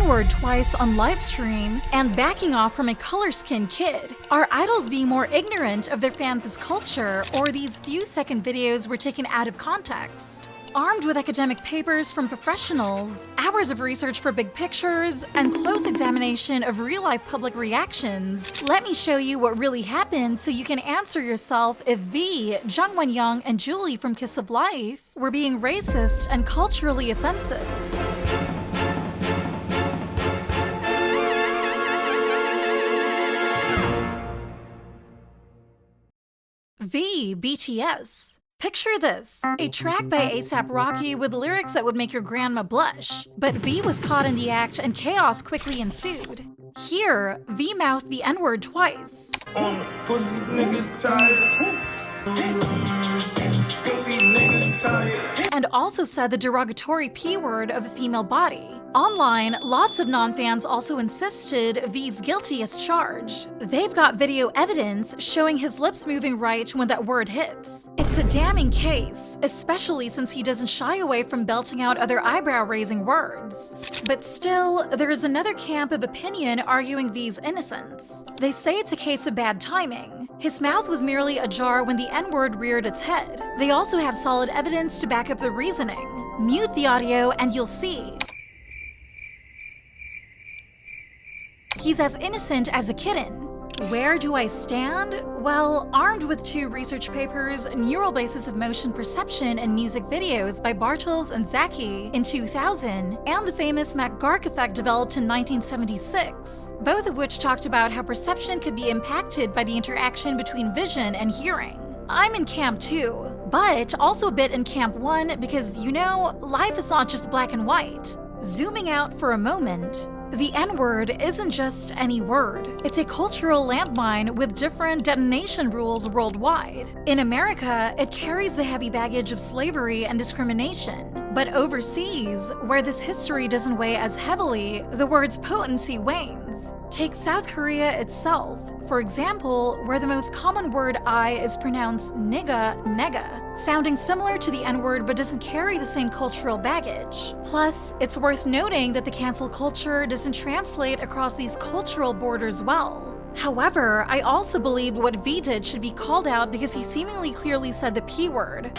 N-word twice on livestream, and backing off from a color-skinned kid. Are idols being more ignorant of their fans' culture, or these few-second videos were taken out of context? Armed with academic papers from professionals, hours of research for big pictures, and close examination of real-life public reactions, let me show you what really happened so you can answer yourself if V, Jang Wonyoung and Julie from Kiss of Life were being racist and culturally offensive. V, BTS. Picture this, a track by A$AP Rocky with lyrics that would make your grandma blush. But V was caught in the act and chaos quickly ensued. Here, V mouthed the N-word twice. On pussy nigga tired. Pussy nigga tired. And also said the derogatory P word of a female body. Online, lots of non-fans also insisted V's guilty as charged. They've got video evidence showing his lips moving right when that word hits. It's a damning case, especially since he doesn't shy away from belting out other eyebrow-raising words. But still, there is another camp of opinion arguing V's innocence. They say it's a case of bad timing. His mouth was merely ajar when the N-word reared its head. They also have solid evidence to back up the reasoning. Mute the audio and you'll see. He's as innocent as a kitten. Where do I stand? Well, armed with 2 research papers, Neural Basis of Motion Perception and Music Videos by Bartels and Zaki in 2000, and the famous McGark effect developed in 1976, both of which talked about how perception could be impacted by the interaction between vision and hearing. I'm in Camp 2, but also a bit in Camp 1 because, you know, life is not just black and white. Zooming out for a moment, the N-word isn't just any word. It's a cultural landmine with different detonation rules worldwide. In America, it carries the heavy baggage of slavery and discrimination. But overseas, where this history doesn't weigh as heavily, the word's potency wanes. Take South Korea itself, for example, where the most common word I is pronounced nigga, nega, sounding similar to the N-word but doesn't carry the same cultural baggage. Plus, it's worth noting that the cancel culture doesn't translate across these cultural borders well. However, I also believe what V did should be called out because he seemingly clearly said the P word,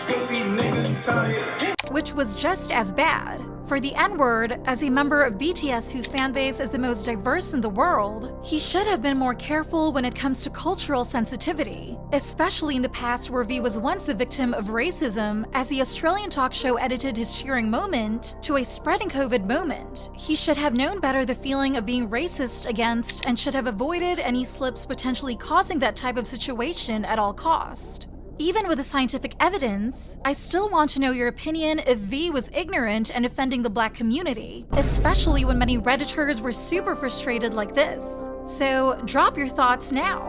which was just as bad. For the N-word, as a member of BTS whose fanbase is the most diverse in the world, he should have been more careful when it comes to cultural sensitivity, especially in the past where V was once the victim of racism as the Australian talk show edited his cheering moment to a spreading COVID moment. He should have known better the feeling of being racist against and should have avoided any slips potentially causing that type of situation at all cost. Even with the scientific evidence, I still want to know your opinion if V was ignorant and offending the black community, especially when many Redditors were super frustrated like this. So drop your thoughts now.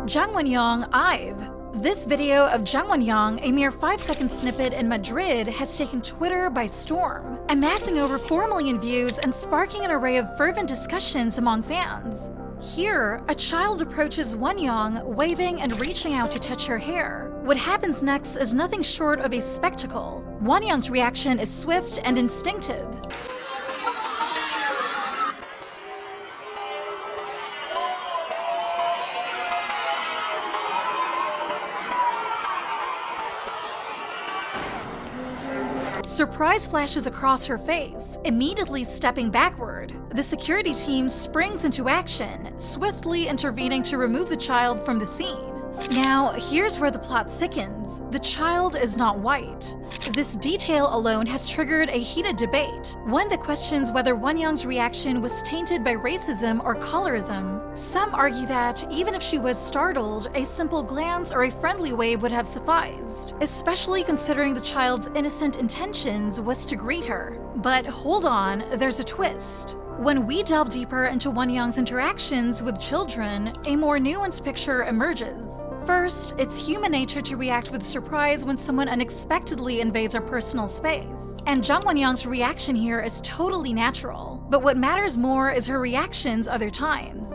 Jang Wonyoung, IVE. This video of Jang Wonyoung, a mere 5-second snippet in Madrid, has taken Twitter by storm, amassing over 4 million views and sparking an array of fervent discussions among fans. Here, a child approaches Wonyoung, waving and reaching out to touch her hair. What happens next is nothing short of a spectacle. Wonyoung's reaction is swift and instinctive. Surprise flashes across her face, immediately stepping backward. The security team springs into action, swiftly intervening to remove the child from the scene. Now, here's where the plot thickens. The child is not white. This detail alone has triggered a heated debate, one that questions whether Wonyoung's reaction was tainted by racism or colorism. Some argue that, even if she was startled, a simple glance or a friendly wave would have sufficed, especially considering the child's innocent intentions was to greet her. But hold on, there's a twist. When we delve deeper into Wonyoung's interactions with children, a more nuanced picture emerges. First, it's human nature to react with surprise when someone unexpectedly invades our personal space. And Jang Wonyoung's reaction here is totally natural. But what matters more is her reactions other times.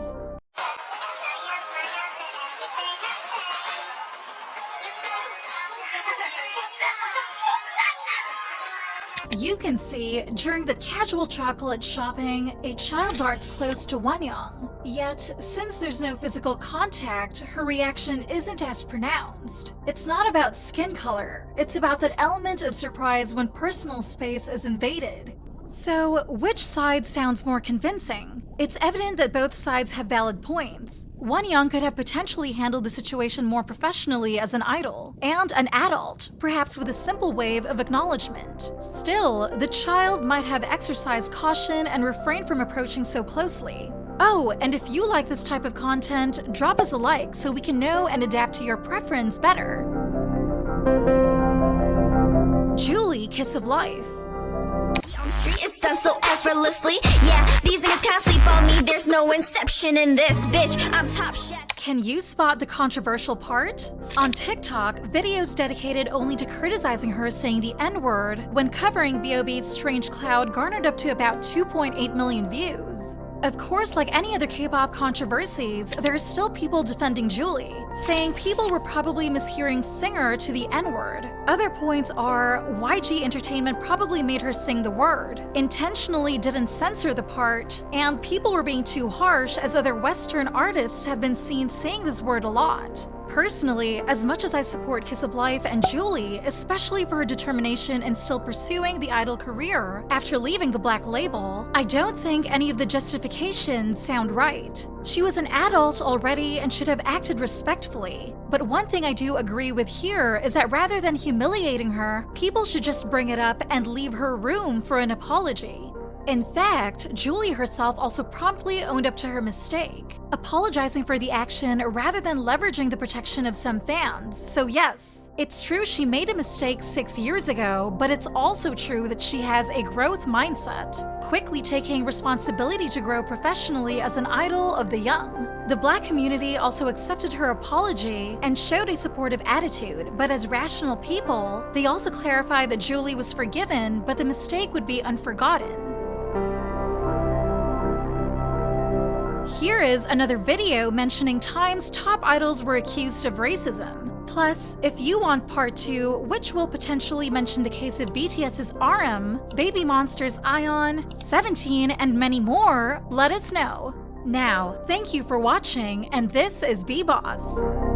You can see, during the casual chocolate shopping, a child darts close to Wonyoung. Yet, since there's no physical contact, her reaction isn't as pronounced. It's not about skin color, it's about that element of surprise when personal space is invaded. So, which side sounds more convincing? It's evident that both sides have valid points. Wonyoung could have potentially handled the situation more professionally as an idol, and an adult, perhaps with a simple wave of acknowledgement. Still, the child might have exercised caution and refrained from approaching so closely. Oh, and if you like this type of content, drop us a like so we can know and adapt to your preference better. Julie, Kiss of Life. On the street, it's done so effortlessly. Yeah, these niggas can't sleep on me. There's no inception in this bitch. I'm top chef. Can you spot the controversial part? On TikTok, videos dedicated only to criticizing her saying the N-word when covering B.O.B's Strange Cloud garnered up to about 2.8 million views. Of course, like any other K-pop controversies, there are still people defending Julie, saying people were probably mishearing singer to the N-word. Other points are, YG Entertainment probably made her sing the word, intentionally didn't censor the part, and people were being too harsh as other Western artists have been seen saying this word a lot. Personally, as much as I support Kiss of Life and Julie, especially for her determination in still pursuing the idol career after leaving the Black label, I don't think any of the justifications sound right. She was an adult already and should have acted respectfully. But one thing I do agree with here is that rather than humiliating her, people should just bring it up and leave her room for an apology. In fact, Julie herself also promptly owned up to her mistake, apologizing for the action rather than leveraging the protection of some fans. So yes, it's true she made a mistake 6 years ago, but it's also true that she has a growth mindset, quickly taking responsibility to grow professionally as an idol of the young. The Black community also accepted her apology and showed a supportive attitude, but as rational people, they also clarified that Julie was forgiven, but the mistake would be unforgotten. Here is another video mentioning times top idols were accused of racism. Plus, if you want part 2, which will potentially mention the case of BTS's RM, Baby Monster's Ion, 17, and many more, let us know. Now, thank you for watching, and this is BeBoss.